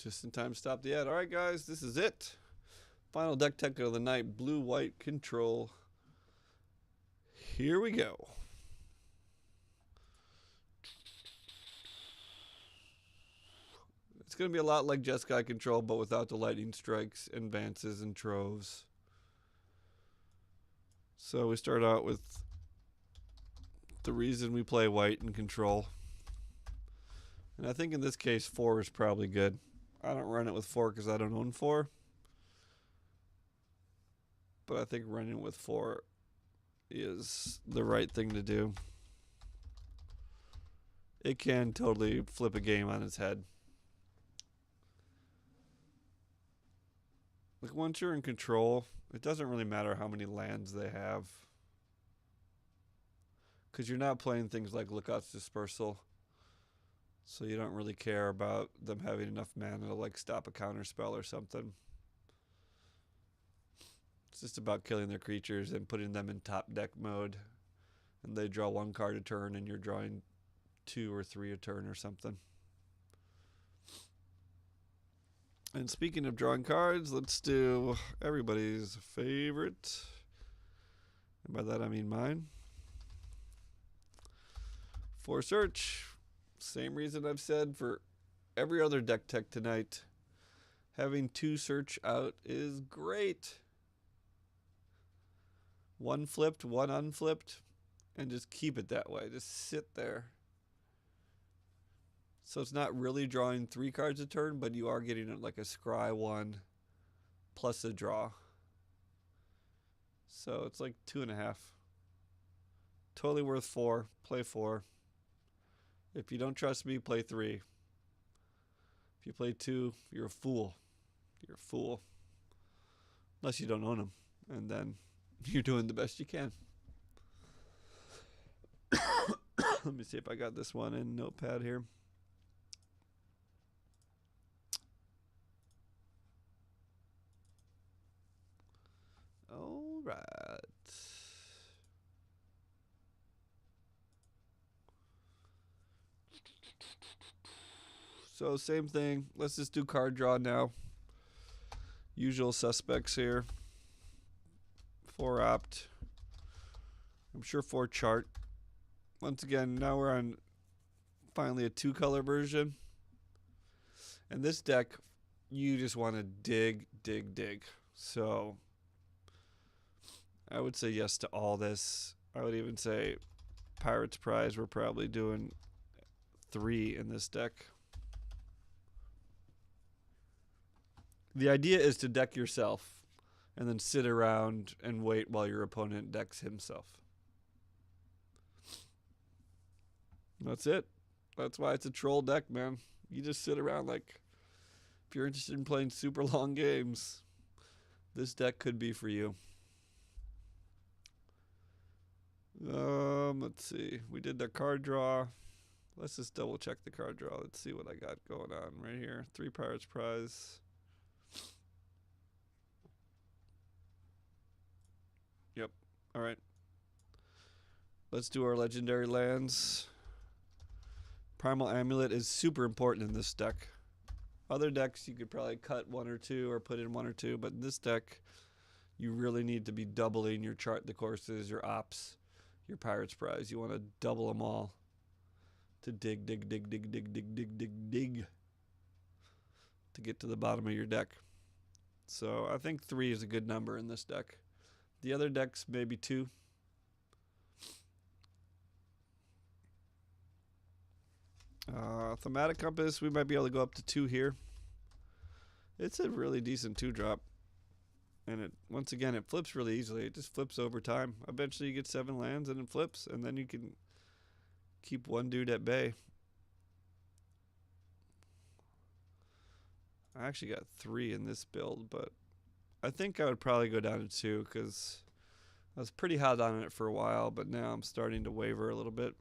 Just in time to stop the ad. All right, guys, this is it. Final deck tech of the night, blue-white control. Here we go. It's going to be a lot like Jeskai control, but without the lightning strikes, advances, and troves. So we start out with the reason we play white in control. And I think in this case, 4 is probably good. I don't run it with 4 because I don't own 4. But I think running with 4 is the right thing to do. It can totally flip a game on its head. Like once you're in control, it doesn't really matter how many lands they have. Because you're not playing things like Lookout's Dispersal. So you don't really care about them having enough mana to like stop a counter spell or something. It's just about killing their creatures and putting them in top deck mode. And they draw 1 card a turn and you're drawing 2 or 3 a turn or something. And speaking of drawing cards, let's do everybody's favorite. And by that I mean mine. For search, same reason I've said for every other deck tech tonight. Having 2 search out is great. 1 flipped, 1 unflipped, and just keep it that way. Just sit there. So it's not really drawing 3 cards a turn, but you are getting it like a scry 1 plus a draw. So it's like 2.5. Totally worth 4. Play 4. If you don't trust me, play 3. If you play 2, you're a fool. You're a fool. Unless you don't own them. And then you're doing the best you can. Let me see if I got this one in Notepad here. All right. So same thing. Let's just do card draw now. Usual suspects here. 4 opt. I'm sure 4 chart. Once again, now we're on finally a 2-color version. And this deck, you just want to dig, dig, dig. So I would say yes to all this. I would even say Pirate's Prize, we're probably doing 3 in this deck. The idea is to deck yourself and then sit around and wait while your opponent decks himself. That's it. That's why it's a troll deck, man. You just sit around like, if you're interested in playing super long games, this deck could be for you. Let's see. We did the card draw. Let's just double check the card draw. Let's see what I got going on right here. 3 Pirates Prize. Yep. All right. Let's do our legendary lands. Primal Amulet is super important in this deck. Other decks you could probably cut 1 or 2 or put in 1 or 2, but in this deck you really need to be doubling your chart the courses, your ops, your Pirate's Prize. You want to double them all to dig, dig, dig, dig, dig, dig, dig, dig, dig to get to the bottom of your deck. So I think 3 is a good number in this deck. The other decks maybe 2. Thematic Compass, we might be able to go up to 2 here. It's a really decent 2-drop. And it once again, it flips really easily. It just flips over time. Eventually you get 7 lands and it flips. And then you can keep 1 dude at bay. I actually got 3 in this build, but I think I would probably go down to 2 because I was pretty hot on it for a while, but now I'm starting to waver a little bit.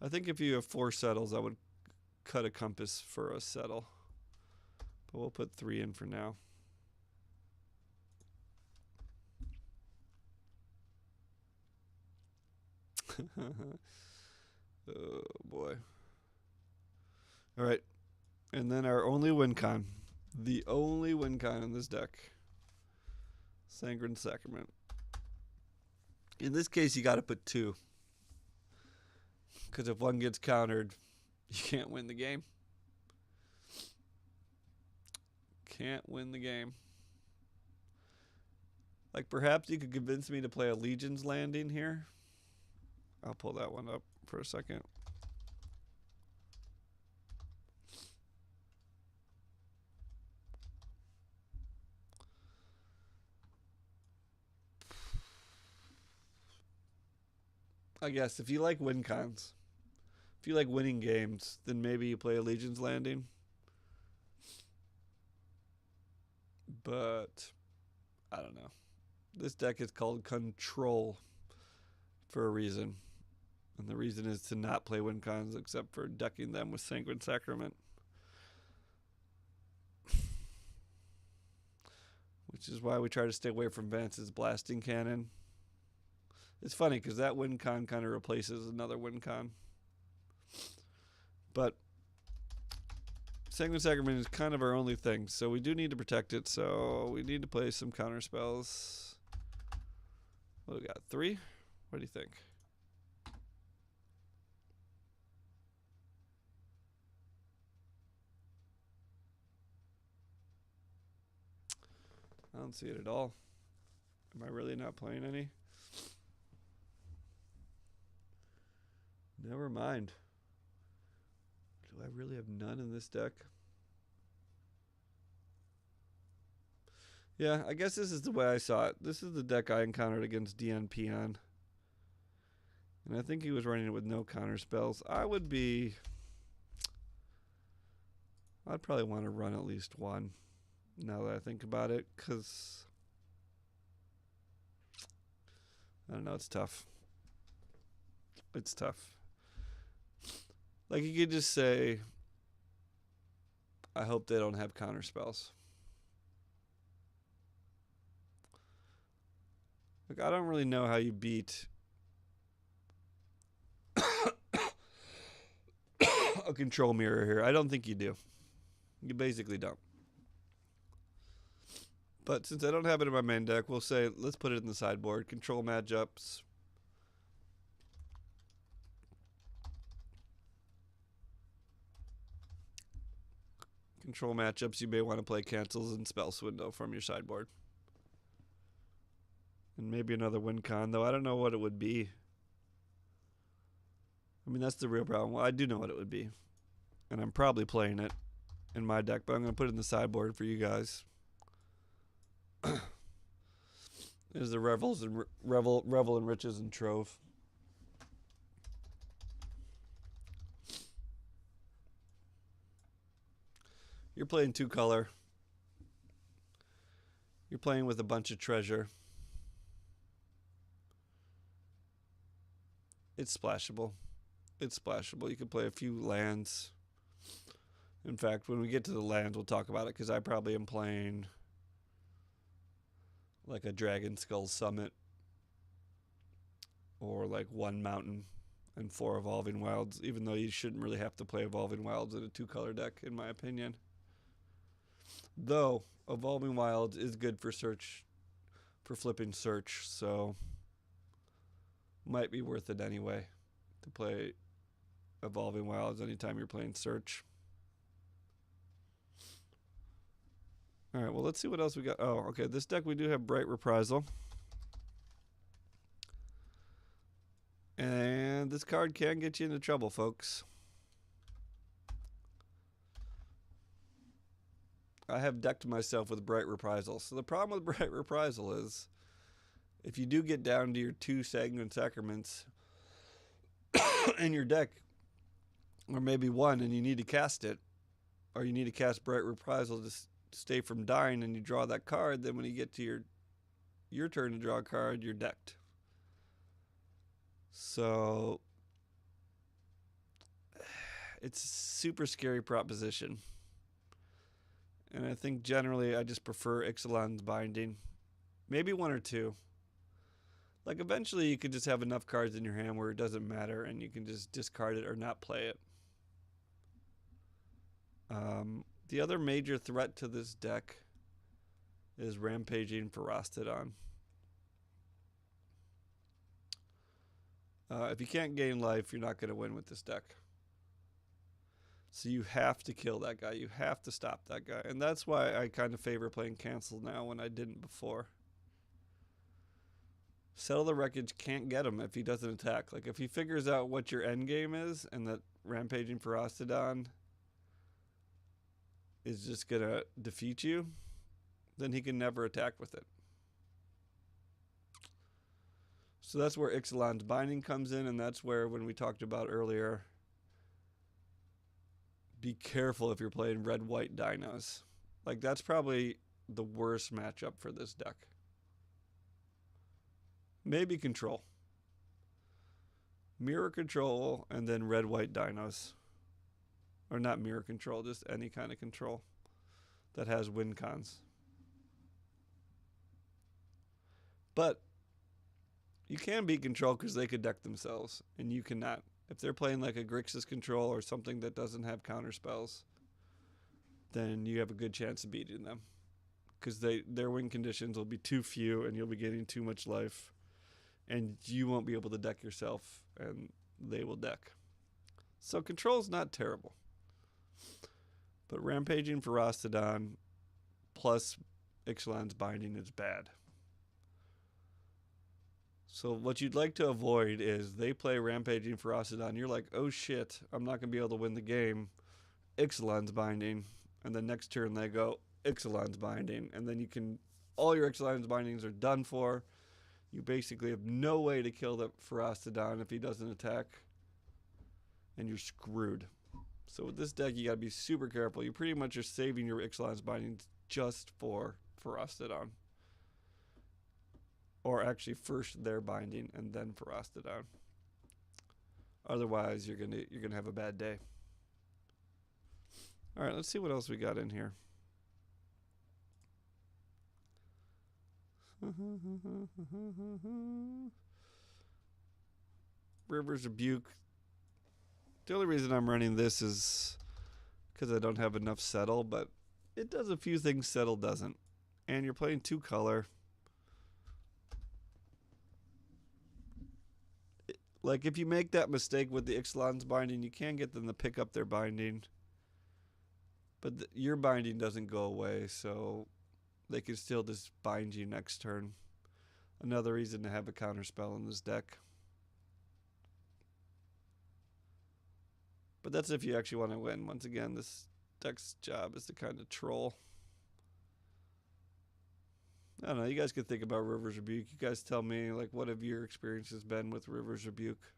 I think if you have 4 settles, I would cut a compass for a settle. But we'll put 3 in for now. Oh boy. All right. And then our only win con. The only win con in this deck. Sanguine Sacrament. In this case, you got to put 2. Because if one gets countered, you can't win the game. Can't win the game. Like, perhaps you could convince me to play a Legion's Landing here. I'll pull that one up for a second. I guess if you like win cons, if you like winning games, then maybe you play a Legion's Landing. But I don't know. This deck is called conTroll for a reason. And the reason is to not play win cons except for decking them with Sanguine Sacrament. Which is why we try to stay away from Vance's Blasting Cannon. It's funny because that win con kind of replaces another win con. But Sanguine Sacrament is kind of our only thing, so we do need to protect it, so we need to play some counter spells. What do we got? 3? What do you think? I don't see it at all. Am I really not playing any? Never mind. Do I really have none in this deck? Yeah, I guess this is the way I saw it. This is the deck I encountered against DNP on. And I think he was running it with no counter spells. I'd probably want to run at least one, now that I think about it, because I don't know, it's tough. It's tough. Like, you could just say, I hope they don't have counter spells. Like, I don't really know how you beat a control mirror here. I don't think you do. You basically don't. But since I don't have it in my main deck, we'll say, let's put it in the sideboard. Control matchups. Control matchups, you may want to play cancels and spell swindle from your sideboard. And maybe another win con, though I don't know what it would be. I mean, that's the real problem. Well, I do know what it would be. And I'm probably playing it in my deck, but I'm going to put it in the sideboard for you guys. Is the Revel and Riches and Trove. You're playing 2-color. You're playing with a bunch of treasure. It's splashable. It's splashable. You can play a few lands. In fact, when we get to the lands, we'll talk about it, because I probably am playing like a Dragon Skull Summit, or like 1 Mountain and 4 Evolving Wilds, even though you shouldn't really have to play Evolving Wilds in a 2-color deck, in my opinion. Though, Evolving Wilds is good for search, for flipping search, so might be worth it anyway to play Evolving Wilds anytime you're playing search. Alright, well, let's see what else we got. Oh, okay, this deck we do have Bright Reprisal. And this card can get you into trouble, folks. I have decked myself with Bright Reprisal. So the problem with Bright Reprisal is, if you do get down to your 2 Sanguine Sacraments in your deck, or maybe 1, and you need to cast it, or you need to cast Bright Reprisal to stay from dying, and you draw that card, then when you get to your turn to draw a card, you're decked. So it's a super scary proposition. And I think generally I just prefer Ixalan's Binding. Maybe 1 or 2. Like, eventually you could just have enough cards in your hand where it doesn't matter, and you can just discard it or not play it. The other major threat to this deck is Rampaging Ferocitodon. If you can't gain life, you're not going to win with this deck. So you have to kill that guy. You have to stop that guy. And that's why I kind of favor playing Cancel now when I didn't before. Settle the Wreckage can't get him if he doesn't attack. Like, if he figures out what your end game is and that Rampaging Ferocitodon is just going to defeat you, then he can never attack with it. So that's where Ixalan's Binding comes in, and that's where, when we talked about earlier, be careful if you're playing red-white dinos. Like, that's probably the worst matchup for this deck. Maybe control. Mirror control and then red-white dinos. Or not mirror control, just any kind of control that has win cons. But you can beat control because they could deck themselves, and you cannot. If they're playing like a Grixis control or something that doesn't have counter spells, then you have a good chance of beating them. Because their win conditions will be too few, and you'll be getting too much life. And you won't be able to deck yourself, and they will deck. So control's not terrible. But Rampaging Ferocitodon plus Ixalan's Binding is bad. So what you'd like to avoid is they play Rampaging Ferocitodon. You're like, oh shit, I'm not going to be able to win the game. Ixalan's Binding. And the next turn they go Ixalan's Binding. And then you can, all your Ixalan's Bindings are done for. You basically have no way to kill the Ferocitodon if he doesn't attack. And you're screwed. So with this deck, you got to be super careful. You pretty much are saving your Ixalan's Bindings just for Ferocitodon. Or actually first their Binding and then Ferocitodon. Otherwise, you're gonna have a bad day. All right, let's see what else we got in here. River's Rebuke. The only reason I'm running this is because I don't have enough Settle, but it does a few things Settle doesn't. And you're playing 2 color. Like, if you make that mistake with the Ixalan's Binding, you can get them to pick up their Binding. But your Binding doesn't go away, so they can still just bind you next turn. Another reason to have a counterspell in this deck. But that's if you actually want to win. Once again, this deck's job is to kind of troll. I don't know. You guys could think about River's Rebuke. You guys tell me, like, what have your experiences been with River's Rebuke?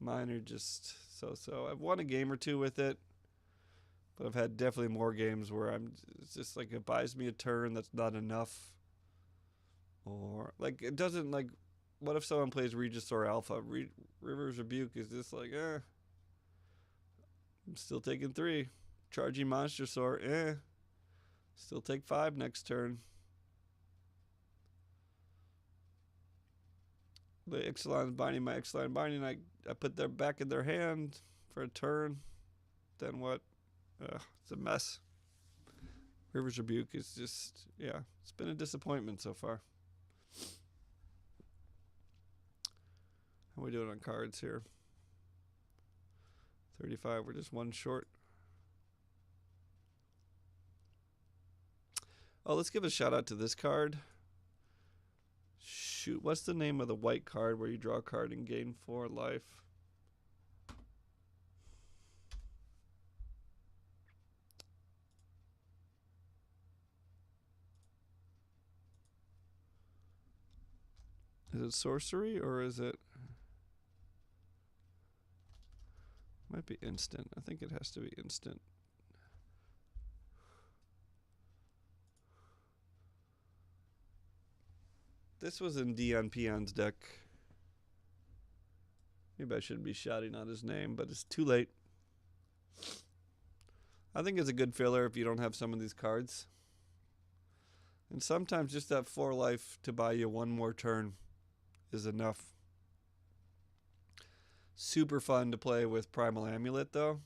Mine are just so-so. I've won a game or two with it, but I've had definitely more games where it's just like it buys me a turn that's not enough. Or, like, it doesn't, like, what if someone plays Regisaur Alpha? River's Rebuke is just like, I'm still taking 3. Charging Monster Sword, still take 5 next turn. The Ixalan's Binding, my Ixalan Binding, I put their back in their hand for a turn. Then what? It's a mess. River's Rebuke is just, it's been a disappointment so far. How are we doing on cards here? 35, we're just 1 short. Oh, let's give a shout out to this card. Shoot, what's the name of the white card where you draw a card and gain 4 life? Is it sorcery or is it? Might be instant. I think it has to be instant. This was in Dion Peon's deck. Maybe I shouldn't be shouting out his name, but it's too late. I think it's a good filler if you don't have some of these cards. And sometimes just that 4 life to buy you 1 more turn is enough. Super fun to play with Primal Amulet, though.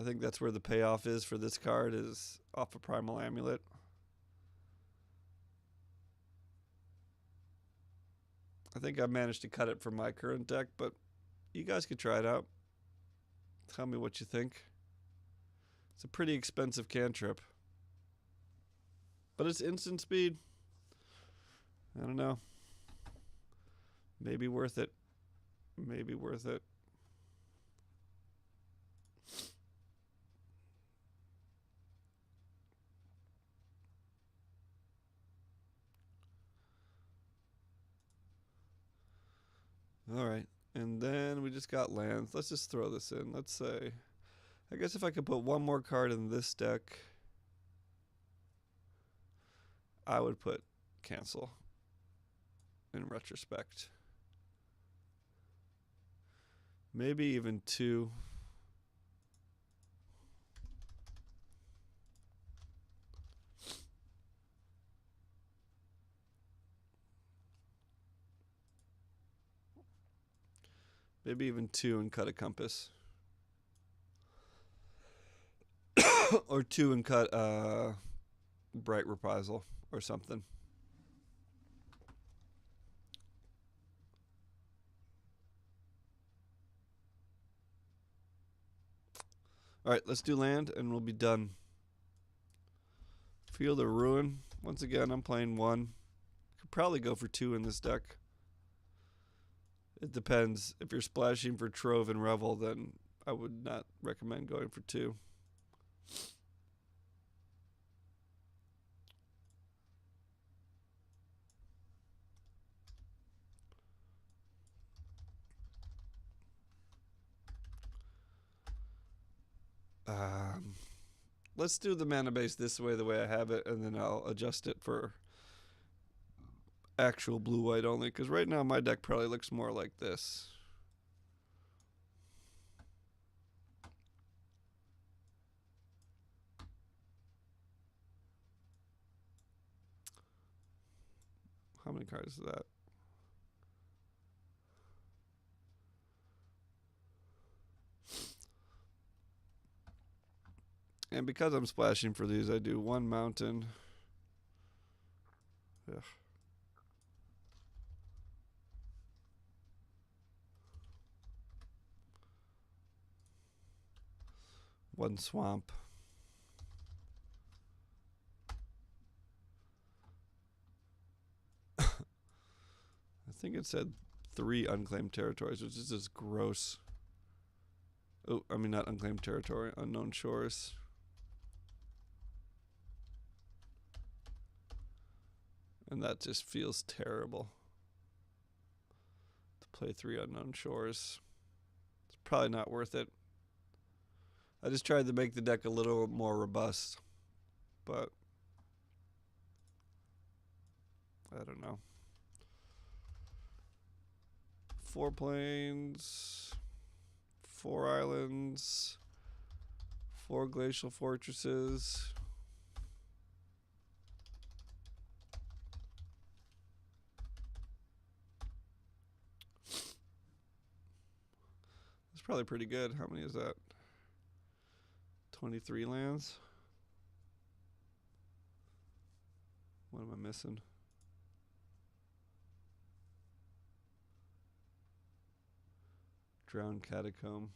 I think that's where the payoff is for this card, is off a Primal Amulet. I think I managed to cut it from my current deck, but you guys could try it out. Tell me what you think. It's a pretty expensive cantrip, but it's instant speed. I don't know. Maybe worth it. Maybe worth it. All right. And then we just got lands. Let's just throw this in. Let's say, I guess if I could put one more card in this deck, I would put cancel in retrospect. Maybe even two. Maybe even two and cut a compass. Or two and cut bright reprisal or something. All right, let's do land and we'll be done. Field of Ruin. Once again, I'm playing one. Could probably go for two in this deck. It depends. If you're splashing for Trove and Revel, then I would not recommend going for two. Let's do the mana base this way, the way I have it, and then I'll adjust it for actual blue-white only, because right now my deck probably looks more like this. How many cards is that? And because I'm splashing for these, I do one mountain. Ugh. One swamp. I think it said 3 unclaimed territories, which is just gross. Oh, I mean not unclaimed territory, unknown shores. And that just feels terrible. To play 3 unknown shores. It's probably not worth it. I just tried to make the deck a little more robust, but I don't know. 4 plains, 4 islands, 4 glacial fortresses. That's probably pretty good. How many is that? 23 lands. What am I missing? Drowned Catacomb.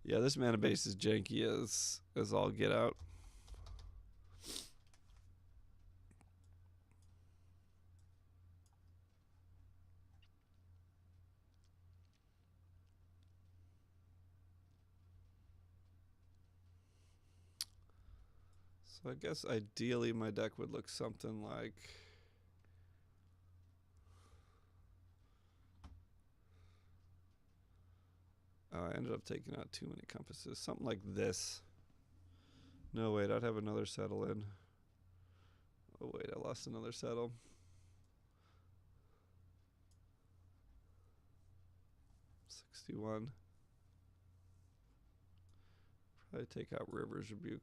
Yeah, this mana base is janky as all get out. So I guess ideally my deck would look something like I ended up taking out too many compasses. Something like this. No, wait, I'd have another settle in. Oh, wait, I lost another settle. $61. Probably take out River's Rebuke.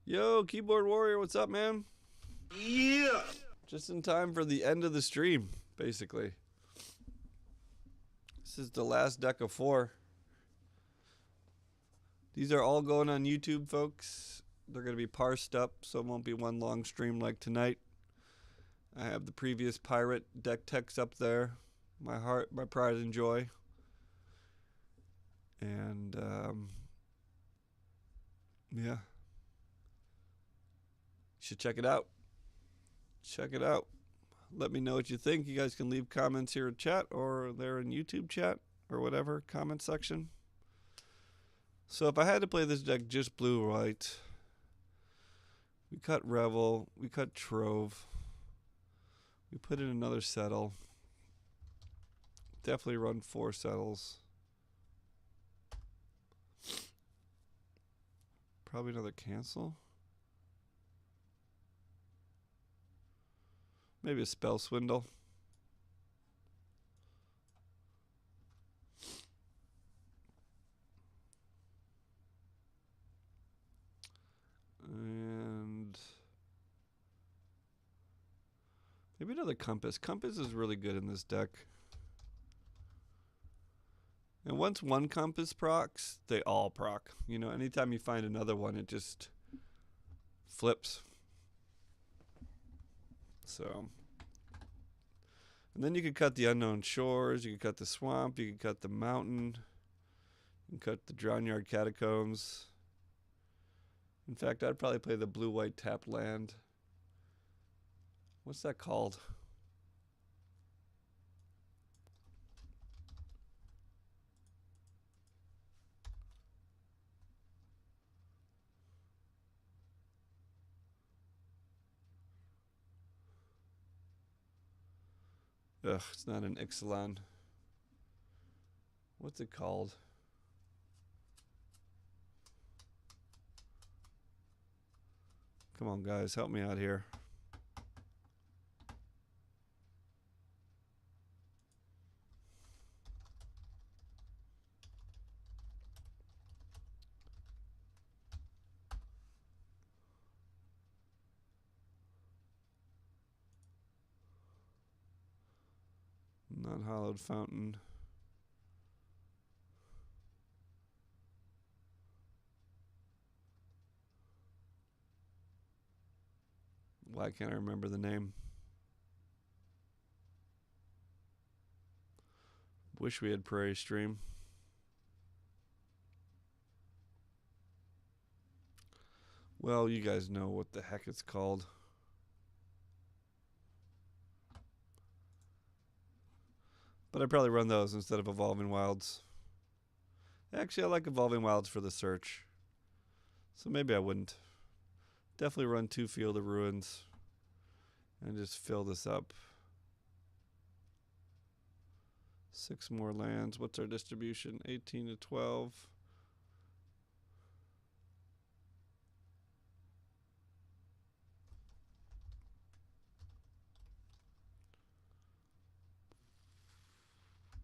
Yo, Keyboard Warrior, what's up, man? Yeah. Just in time for the end of the stream, basically. This is the last deck of 4. These are all going on YouTube, folks. They're going to be parsed up, so it won't be one long stream like tonight. I have the previous pirate deck text up there. My heart, my pride and joy. And, yeah. You should check it out. Check it out. Let me know what you think. You guys can leave comments here in chat or there in YouTube chat or whatever, comment section. So if I had to play this deck just blue-white, we cut Revel, we cut Trove, we put in another settle. Definitely run 4 settles. Probably another cancel. Maybe a spell swindle. And maybe another compass. Compass is really good in this deck. And once one compass procs, they all proc. You know, anytime you find another one, it just flips. So, and then you could cut the unknown shores, you could cut the swamp, you could cut the mountain, you can cut the Drownyard Catacombs. In fact, I'd probably play the blue-white tapped land. What's that called? Ugh, it's not an Ixalan. What's it called? Come on, guys, help me out here. Non-hollowed fountain. Why can't I remember the name? Wish we had Prairie Stream. Well, you guys know what the heck it's called. But I'd probably run those instead of Evolving Wilds. Actually, I like Evolving Wilds for the search. So maybe I wouldn't. Definitely run 2 Field of Ruins. And just fill this up. 6 more lands. What's our distribution? 18 to 12.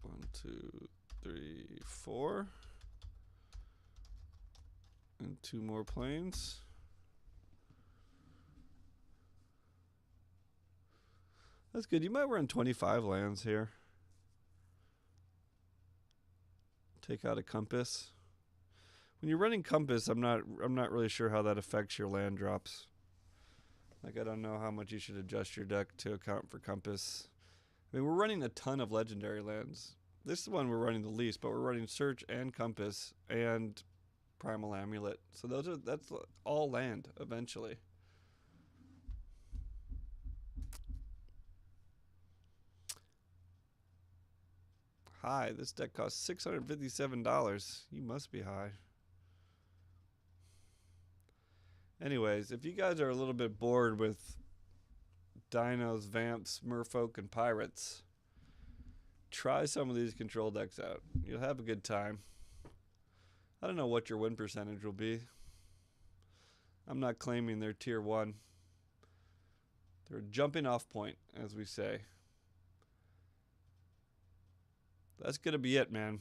One, 2, 3, 4. And 2 more planes. That's good. You might run 25 lands here. Take out a compass. When you're running compass, I'm not really sure how that affects your land drops. Like, I don't know how much you should adjust your deck to account for compass. I mean, we're running a ton of legendary lands. This is the one we're running the least, but we're running search and compass and primal amulet. So that's all land eventually. High. This deck costs $657. You must be high. Anyways, if you guys are a little bit bored with dinos, vamps, merfolk, and pirates, try some of these control decks out. You'll have a good time. I don't know what your win percentage will be. I'm not claiming they're tier 1. They're a jumping off point, as we say. That's going to be it, man.